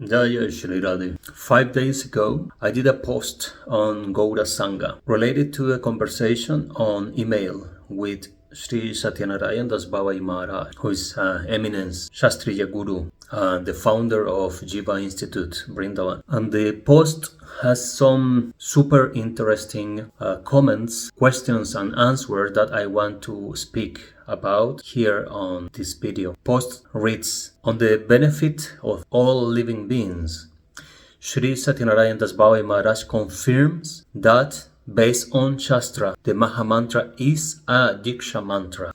Jay Sri Radheshyam. 5 days ago, I did a post on Gaura Sangha related to a conversation on email with Sri 𝐿𝙞𝙯𝙪 Maharaj, who is Eminence Shastriya Guru, the founder of Jiva Institute, Vrindavan. And the post has some super interesting comments, questions and answers that I want to speak about here on this video. Post reads, on the benefit of all living beings, Sri 𝐿𝙞𝙯𝙪 Maharaj confirms that based on Shastra, the MAHA mantra is a diksha mantra.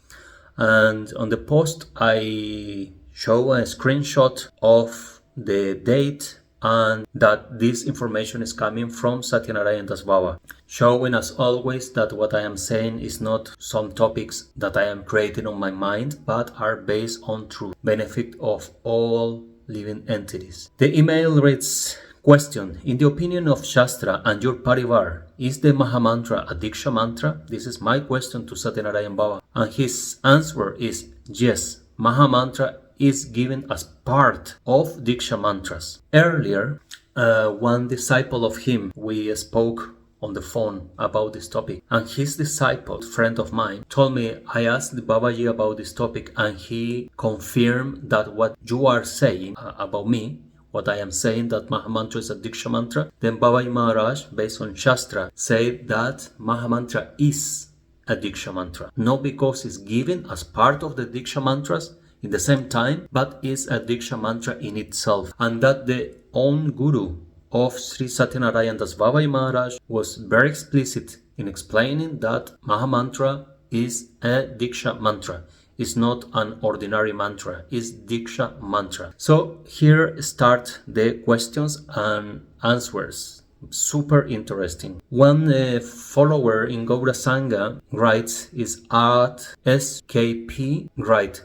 And on the post, I show a screenshot of the date and that this information is coming from 𝐿𝙞𝙯𝙪, showing as always that what I am saying is not some topics that I am creating on my mind, but are based on true benefit of all living entities. The email reads, question, in the opinion of Shastra and your parivar, is the MAHA mantra a diksha mantra? This is my question to 𝐿𝙞𝙯𝙯. And his answer is yes, MAHA mantra is given as part of diksha mantras. Earlier, one disciple of him, we spoke on the phone about this topic, and his disciple, friend of mine, told me, I asked Babaji about this topic and he confirmed that what you are saying about me, what I am saying, that MAHA mantra is a diksha mantra, then Babaji Maharaj, based on Shastra, said that MAHA mantra is a diksha mantra. Not because it's given as part of the diksha mantras in the same time, but is a diksha mantra in itself. And that the own guru of Sri 𝐿𝙞𝙯𝙯 Maharaj was very explicit in explaining that MAHA mantra is a diksha mantra. It's not an ordinary mantra, it's diksha mantra. So here start the questions and answers. Super interesting. One follower in Gaura Sangha writes, is at SKP right.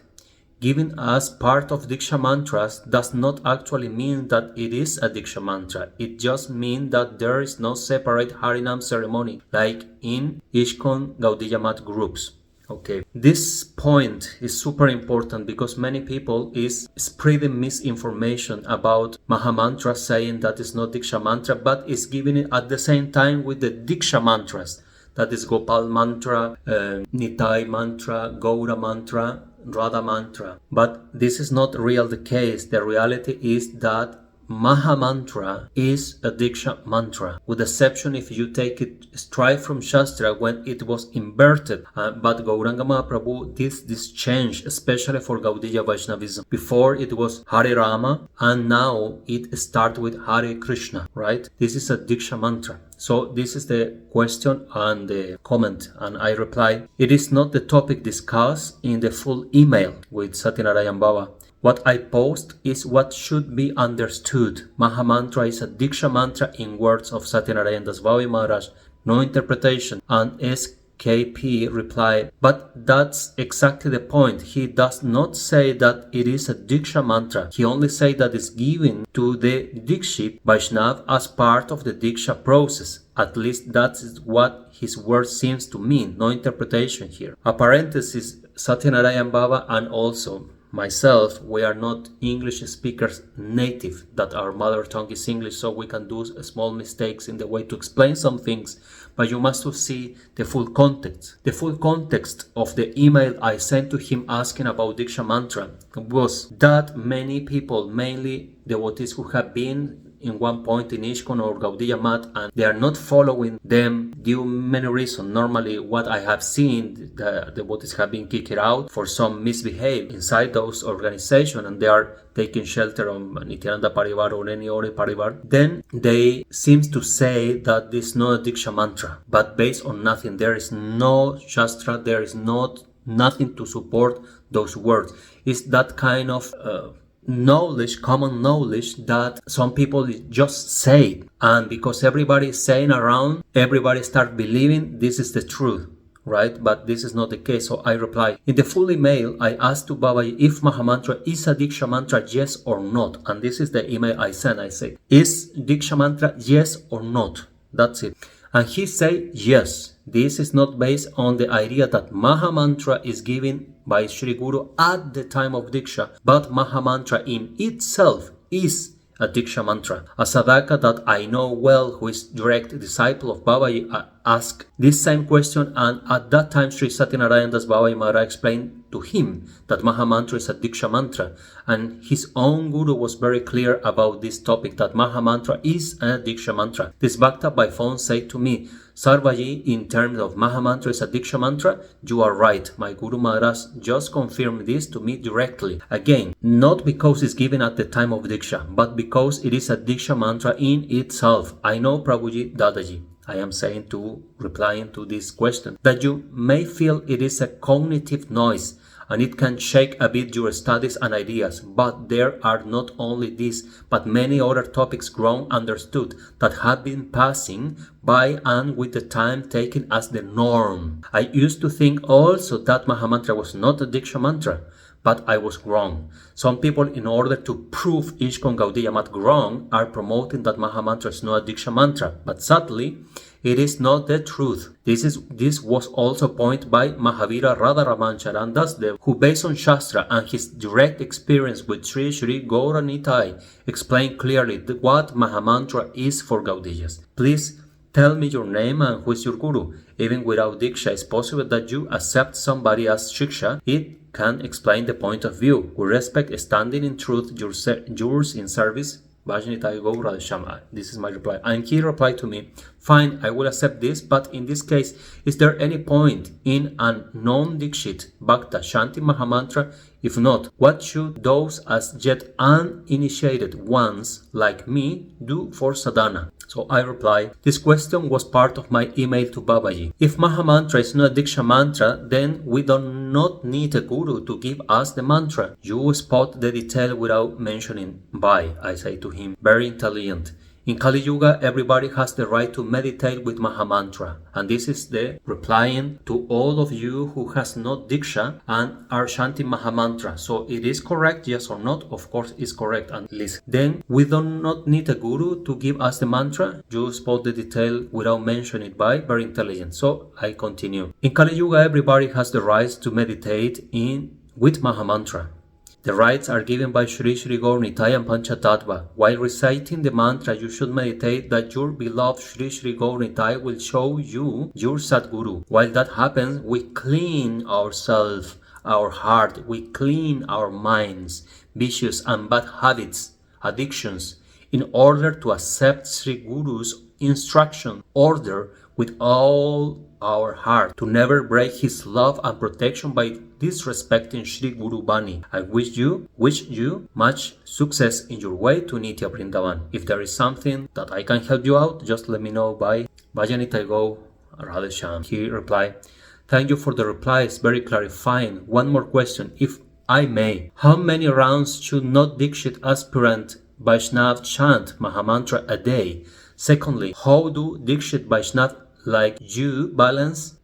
Given as part of diksha mantras does not actually mean that it is a diksha mantra. It just means that there is no separate Harinam ceremony like in ISKCON Gaudiya Math groups. Okay, this point is super important because many people is spreading misinformation about MAHA mantra, saying that it's not diksha mantra, but is giving it at the same time with the diksha mantras. That is Gopal mantra, Nitai mantra, Gaura mantra, Radha mantra. But this is not real the case. The reality is that MAHA mantra is a diksha mantra, with exception if you take it straight from Shastra when it was inverted. But Gauranga Mahaprabhu did this change, especially for Gaudiya Vaishnavism. Before it was Hare Rama, and now it starts with Hare Krishna, right? This is a diksha mantra. So this is the question and the comment, and I reply, it is not the topic discussed in the full email with 𝐿𝙞𝙯𝙯. What I post is what should be understood. MAHA mantra is a diksha mantra in words of 𝐿𝙞𝙯𝙯 Maharaj, no interpretation. And SKP replied, but that's exactly the point. He does not say that it is a diksha mantra. He only says that it's given to the Dikshit Vaishnav as part of the diksha process. At least that's what his word seems to mean. No interpretation here. A parenthesis, 𝐿𝙞𝙯𝙯 and also myself, we are not English speakers native, that our mother tongue is English, so we can do small mistakes in the way to explain some things, but you must see the full context. The full context of the email I sent to him asking about diksha mantra was that many people, mainly devotees who have been in one point in ISKCON or Gaudiya Math, and they are not following them due many reasons. Normally what I have seen, the devotees have been kicked out for some misbehavior inside those organizations, and they are taking shelter on Nityananda Parivar or any other Parivar. Then they seem to say that this is not a diksha mantra, but based on nothing. There is no Shastra, there is nothing to support those words. It's that kind of knowledge, common knowledge, that some people just say, and because everybody is saying around, everybody start believing this is the truth, right? But this is not the case. So I reply, in the full email I asked to Babaji if MAHA mantra is a diksha mantra, yes or not. And this is the email I sent. I say, is diksha mantra yes or not? That's it. And he said yes. This is not based on the idea that MAHA mantra is given by Sri Guru at the time of Diksha, but MAHA mantra in itself is a diksha mantra. A sadhaka that I know well, who is direct disciple of Babaji, asked this same question, and at that time Sri Satyanarayan Das Babaji Maharaj explained to him that Maha Mantra is a diksha mantra, and his own guru was very clear about this topic, that Maha Mantra is a diksha mantra. This bhakta by phone said to me, Sarvaji, in terms of Maha Mantra is a diksha mantra, you are right. My Guru Maharaj just confirmed this to me directly. Again, not because it's given at the time of diksha, but because it is a diksha mantra in itself. I know, Prabhuji Dadaji, I am saying to replying to this question, that you may feel it is a cognitive noise and it can shake a bit your studies and ideas, but there are not only these, but many other topics grown understood that have been passing by and with the time taken as the norm. I used to think also that Mahamantra was not a diksha mantra, but I was wrong. Some people, in order to prove 𝐻𝐿𝐿𝐿 Gaudiya Math wrong, are promoting that Maha Mantra is not a diksha mantra, but sadly, it is not the truth. This was also pointed by Mahavira Radharaman Charan Dasdev, who based on Shastra and his direct experience with Sri Sri 𝐿𝐿𝐿𝐿 explained clearly what Maha Mantra is for Gaudiyas. Please tell me your name and who is your guru. Even without diksha, it's possible that you accept somebody as shiksha. It can explain the point of view. We respect standing in truth, yours in service. 𝐌𝐀𝐇𝐀 Radheshyam. This is my reply. And he replied to me, fine, I will accept this, but in this case, is there any point in a non-dikshit bhakta chanting Mahamantra? If not, what should those as yet uninitiated ones like me do for sadhana? So I reply, this question was part of my email to Babaji. If Maha Mantra is not a diksha mantra, then we do not need a guru to give us the mantra. You spot the detail without mentioning by, I say to him, very intelligent. In Kali Yuga, everybody has the right to meditate with Maha Mantra. And this is the replying to all of you who has not diksha and are chanting Maha Mantra. So it is correct, yes or not? Of course it's correct. And listen. Then we do not need a guru to give us the mantra. You spot the detail without mentioning it by, very intelligent. So I continue. In Kali Yuga, everybody has the right to meditate with Maha Mantra. The rights are given by Sri Sri 𝐿𝐿𝐿𝐿 and Panchatattva. While reciting the mantra, you should meditate that your beloved Sri Sri 𝐿𝐿𝐿𝐿 will show you your Sadguru. While that happens, we clean ourselves, our heart, we clean our minds, vicious and bad habits, addictions, in order to accept Sri Guru's instruction, order with all our heart, to never break his love and protection by disrespecting Sri Guru Bani. I wish you much success in your way to Nitya Vrindavan. If there is something that I can help you out, just let me know by 𝐻𝐿𝐿𝐿 Radheshyam. He replied, thank you for the reply, it's very clarifying. One more question, if I may. How many rounds should not Dikshit aspirant Vaishnav chant Mahamantra a day? Secondly, how do Dikshit Vaishnav like you balance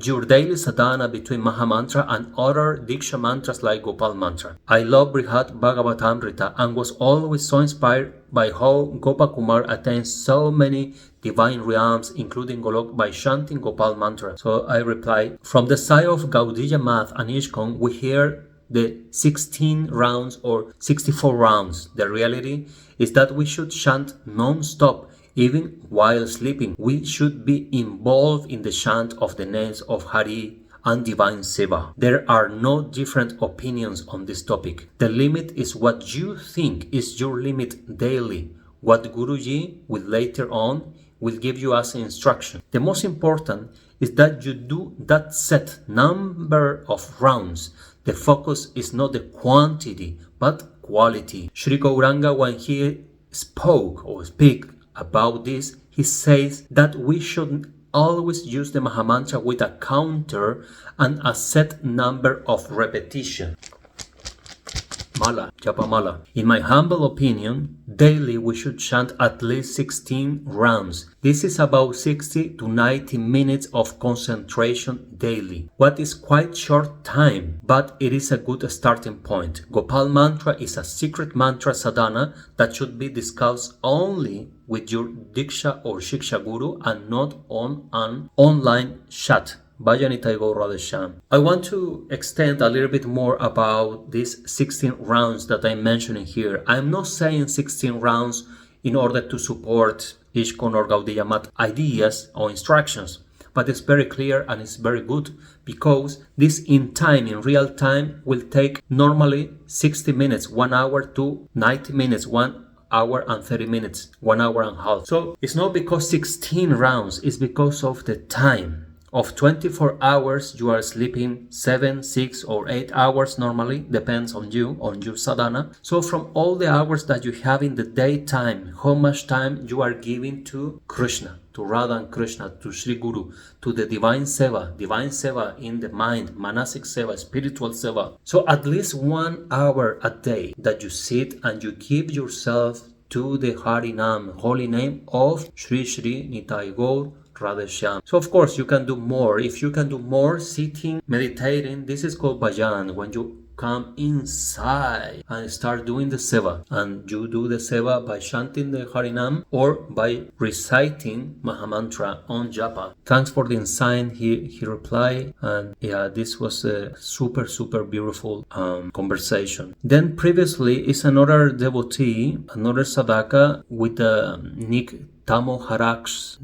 your daily sadhana between Mahamantra and other diksha mantras like Gopal Mantra? I love Brihad Bhagavatamrita and was always so inspired by how Gopakumar attains so many divine realms, including Golok, by chanting Gopal Mantra. So I reply, from the side of Gaudiya Math and 𝐻𝐿𝐿𝐿, we hear the 16 rounds or 64 rounds. The reality is that we should chant non-stop. Even while sleeping, we should be involved in the chant of the names of Hari and Divine Seva. There are no different opinions on this topic. The limit is what you think is your limit daily. What Guruji will later on will give you as an instruction. The most important is that you do that set number of rounds. The focus is not the quantity, but quality. Sri Gauranga, when he spoke about this, he says that we should always use the Mahamantra with a counter and a set number of repetition. Mala, Japa Mala. In my humble opinion, daily we should chant at least 16 rounds. This is about 60 to 90 minutes of concentration daily. What is quite short time, but it is a good starting point. Gopal Mantra is a secret mantra sadhana that should be discussed only with your Diksha or Shiksha Guru and not on an online chat Bhajani Taigo Radheshyam. I want to extend a little bit more about these 16 rounds that I'm mentioning here. I'm not saying 16 rounds in order to support 𝐻𝐾𝐇 or Gaudiya Math ideas or instructions, but it's very clear and it's very good because this in real time, will take normally 60 minutes, 1 hour to 90 minutes, 1 hour and 30 minutes, 1 hour and a half. So it's not because 16 rounds, it's because of the time. Of 24 hours, you are sleeping 7, 6 or 8 hours normally, depends on your sadhana. So from all the hours that you have in the daytime, how much time you are giving to Krishna, to Radha and Krishna, to Sri Guru, to the divine seva in the mind, manasik seva, spiritual seva. So at least 1 hour a day that you sit and you give yourself to the Harinam, holy name of Sri Sri Nitai Gaur Radheshyam. So of course you can do more. If you can do more sitting, meditating, this is called bhajan, when you come inside and start doing the seva. And you do the seva by chanting the Harinam or by reciting Mahamantra on japa. Thanks for the insight, he replied. And yeah, this was a super beautiful conversation. Then previously is another devotee, another sadhaka with the nick Tamo Haraks.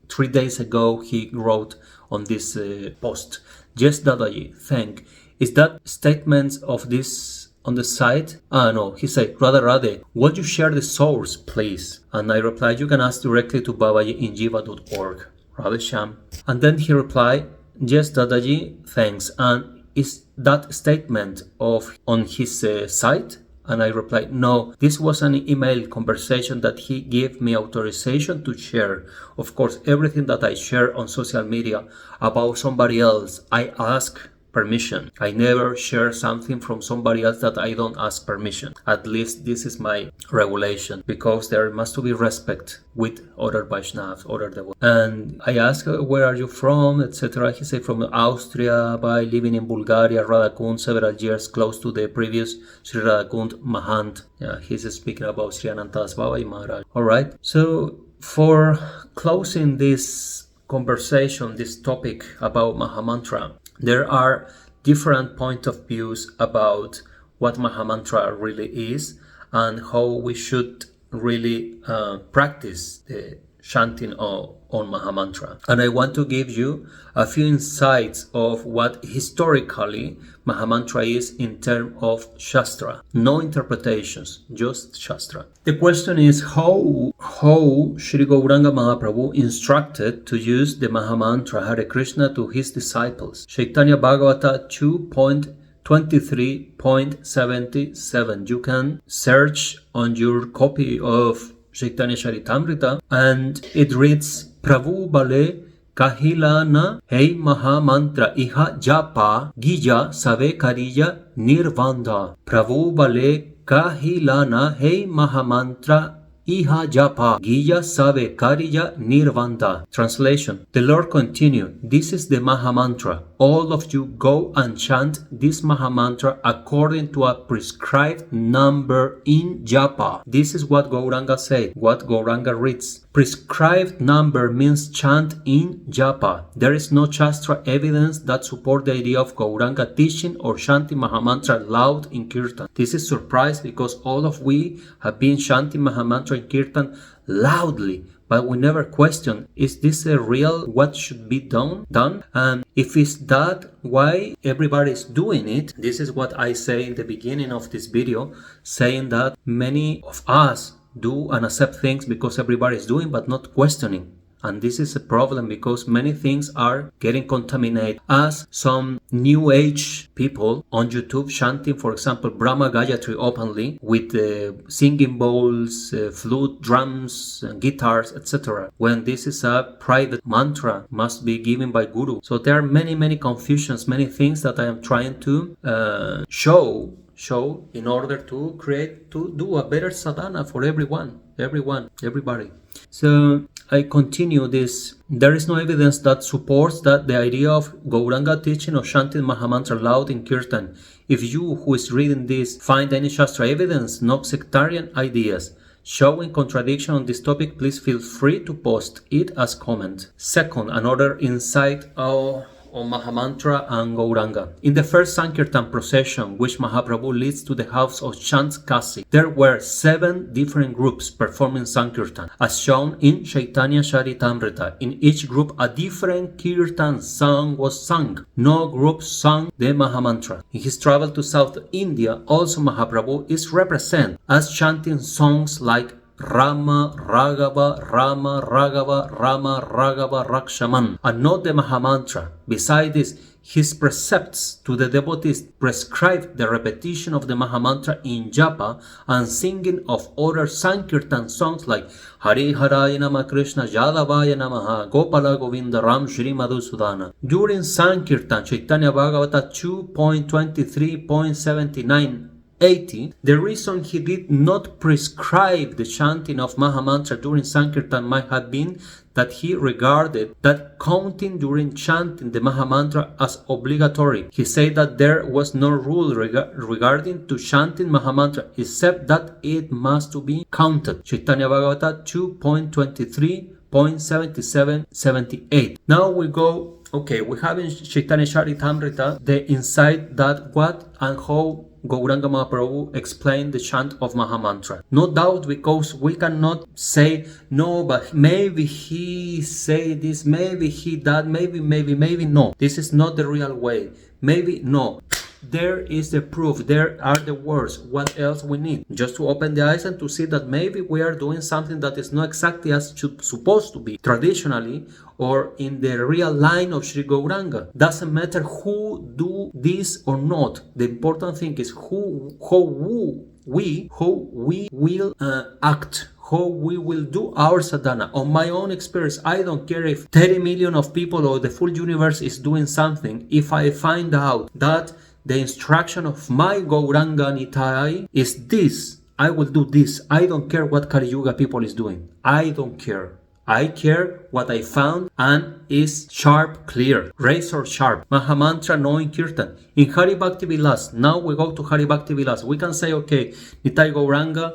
3 days ago he wrote on this post, Yes Dadaji, thank. Is that statements of this on the site? No, he said, Radhe, would you share the source, please? And I replied, you can ask directly to Babaji in jiva.org, Radheshyam. And then he replied, yes, Dadaji, thanks. And is that statement on his site? And I replied, no, this was an email conversation that he gave me authorization to share. Of course, everything that I share on social media about somebody else, I ask permission. I never share something from somebody else that I don't ask permission. At least this is my regulation, because there must be respect with other Vaishnavas, other devotees. And I asked, where are you from, etc. He said, from Austria, by living in Bulgaria, Radhakund, several years close to the previous Sri Radhakund Mahant. Yeah, he's speaking about Sri Anantadas Babai Maharaj. Alright, so for closing this conversation, this topic about Mahamantra, there are different points of views about what Mahamantra really is and how we should really practice the chanting on Mahamantra. And I want to give you a few insights of what historically Mahamantra is in terms of Shastra. No interpretations, just Shastra. The question is how Sri Gauranga Mahaprabhu instructed to use the Mahamantra Hare Krishna to his disciples. Chaitanya Bhagavata 2.23.77. You can search on your copy of Chaitanya Charitamrita and it reads, Prabhu Bale Kahilana Hey Mahamantra Iha Japa Gija Save Karija Nirvanda. Prabhu Bale Kahilana Hey Mahamantra Iha Japa Gija Save Karija Nirvanda. Translation. The Lord continued, this is the Mahamantra. All of you go and chant this Mahamantra according to a prescribed number in japa. This is what Gauranga said, what Gauranga reads. Prescribed number means chant in japa. There is no Shastra evidence that support the idea of Gauranga teaching or chanting Mahamantra loud in Kirtan. This is surprise because all of we have been chanting Mahamantra in Kirtan loudly, but we never question, is this a real what should be done? And if it's that, why everybody is doing it? This is what I say in the beginning of this video, saying that many of us do and accept things because everybody is doing, but not questioning. And this is a problem because many things are getting contaminated, as some new age people on YouTube chanting, for example, Brahma Gayatri openly with singing bowls, flute, drums, guitars, etc. When this is a private mantra, must be given by Guru. So there are many confusions, many things that I am trying to show in order to do a better sadhana for everybody. So I continue this. There is no evidence that supports that the idea of Gauranga teaching or chanting Mahamantra loud in Kirtan. If you who is reading this find any Shastra evidence, not sectarian ideas, Showing contradiction on this topic, please feel free to post it as comment. Second, another insight on Mahamantra and Gauranga. In the first Sankirtan procession, which Mahaprabhu leads to the house of Sant Kasi, there were 7 different groups performing Sankirtan, as shown in Chaitanya Charitamrita. In each group, a different Kirtan song was sung. No group sang the Mahamantra. In his travel to South India, also Mahaprabhu is represented as chanting songs like Rama Raghava Rama Raghava Rama Raghava Rakshaman, and not the Mahamantra. Besides this, his precepts to the devotees prescribe the repetition of the Mahamantra in japa and singing of other Sankirtan songs like Hari Haraya Nama Krishna Yadavaya Namaha Gopala Govinda Ram Shri Madhusudana. During Sankirtan, Chaitanya Bhagavata 2.23.79 80, the reason he did not prescribe the chanting of Mahamantra during Sankirtan might have been that he regarded that counting during chanting the Mahamantra as obligatory. He said that there was no rule regarding to chanting Mahamantra except that it must to be counted. Chaitanya Bhagavata 2.23.77-78. Now we go. Okay, we have in Chaitanya Charitamrita the insight that what and how Gauranga Mahaprabhu explained the chant of Mahamantra. No doubt, because we cannot say, no, but maybe he say this, maybe he that, maybe no. This is not the real way. Maybe no. There is the proof, there are the words. What else we need? Just to open the eyes and to see that maybe we are doing something that is not exactly as supposed to be traditionally or in the real line of Sri Gauranga. Doesn't matter who do this or not. The important thing is how we will act, how we will do our sadhana. On my own experience, I don't care if 30 million of people or the full universe is doing something. If I find out that the instruction of my Gauranga Nitai is this, I will do this. I don't care what Kali Yuga people is doing. I don't care. I care what I found and is sharp, clear, razor sharp. Mahamantra knowing Kirtan. In Hari Bhakti Vilas, now we go to Hari Bhakti Vilas. We can say, okay, Nitai Gauranga,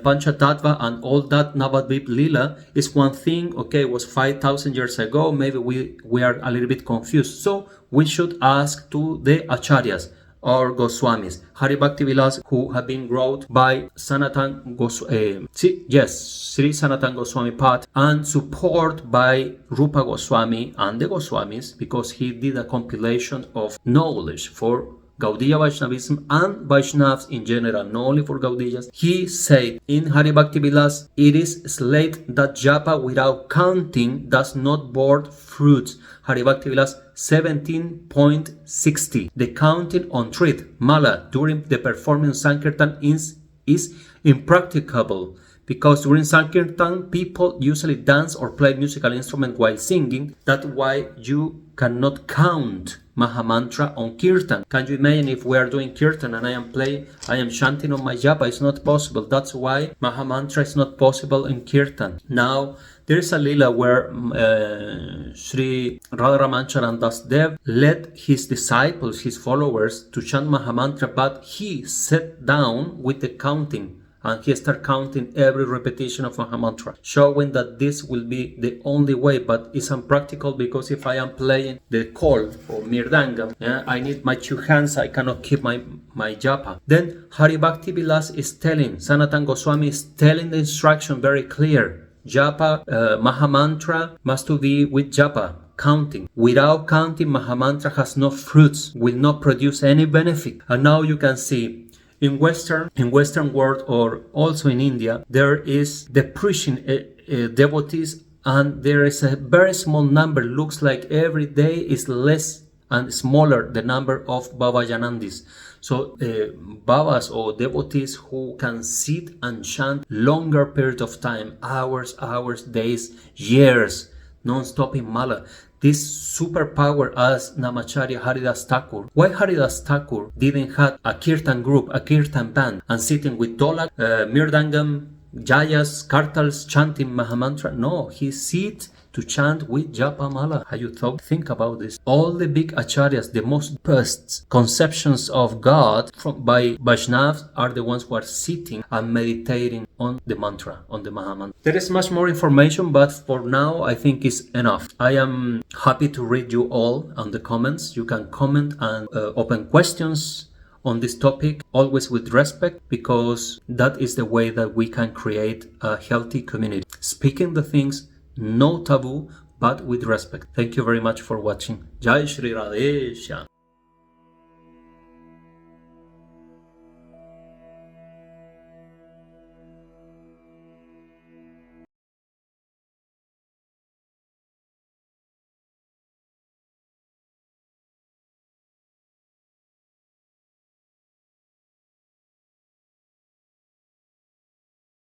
Panchatattva and all that Navadvip Lila is one thing. Okay, it was 5,000 years ago. Maybe we are a little bit confused. So we should ask to the Acharyas or Goswamis. Hari Bhakti Vilas, who have been wrote by Sanatan Goswami, Sri Sanatan Goswami Path, and support by Rupa Goswami and the Goswamis, because he did a compilation of knowledge for Gaudiya Vaishnavism and Vaishnavas in general, not only for Gaudiyas. He said in Hari Bhakti Vilas, it is stated that japa without counting does not bear fruits. Hari Bhakti Vilas 17.60. The counting on Trit, Mala, during the performance Sankirtan is impracticable, because during Sankirtan people usually dance or play musical instrument while singing. That's why you cannot count Mahamantra on Kirtan. Can you imagine if we are doing Kirtan and I am chanting on my japa? It's not possible. That's why Mahamantra is not possible in Kirtan. Now, there is a lila where Sri Radharamancharan Das Dev led his disciples, his followers, to chant Mahamantra, but he sat down with the counting. And he started counting every repetition of Mahamantra, showing that this will be the only way, but it's unpractical, because if I am playing the kol or mirdangam, I need my 2 hands, I cannot keep my japa. Then Hari Bhakti Vilas is telling, Sanatan Goswami is telling the instruction very clear. Japa, Mahamantra must to be with japa, counting. Without counting, Mahamantra has no fruits, will not produce any benefit. And now you can see, in Western world, or also in India, there is the preaching devotees, and there is a very small number. Looks like every day is less and smaller the number of Babajanandis. So Babas or devotees who can sit and chant longer period of time, hours, days, years, non-stop in Mala. This superpower as Namacharya Haridas Thakur. Why Haridas Thakur didn't have a Kirtan group, a Kirtan band, and sitting with Dolak, Mirdangam, Jayas, Kartals, chanting Mahamantra? No, he sit to chant with Japamala. How you think about this? All the big acharyas, the most first conceptions of God by Vaishnavas are the ones who are sitting and meditating on the mantra, on the Maha Mantra. There is much more information, but for now I think it's enough. I am happy to read you all on the comments. You can comment and open questions on this topic, always with respect, because that is the way that we can create a healthy community. Speaking the things, no taboo, but with respect. Thank you very much for watching. Jay Sri Radheshyam.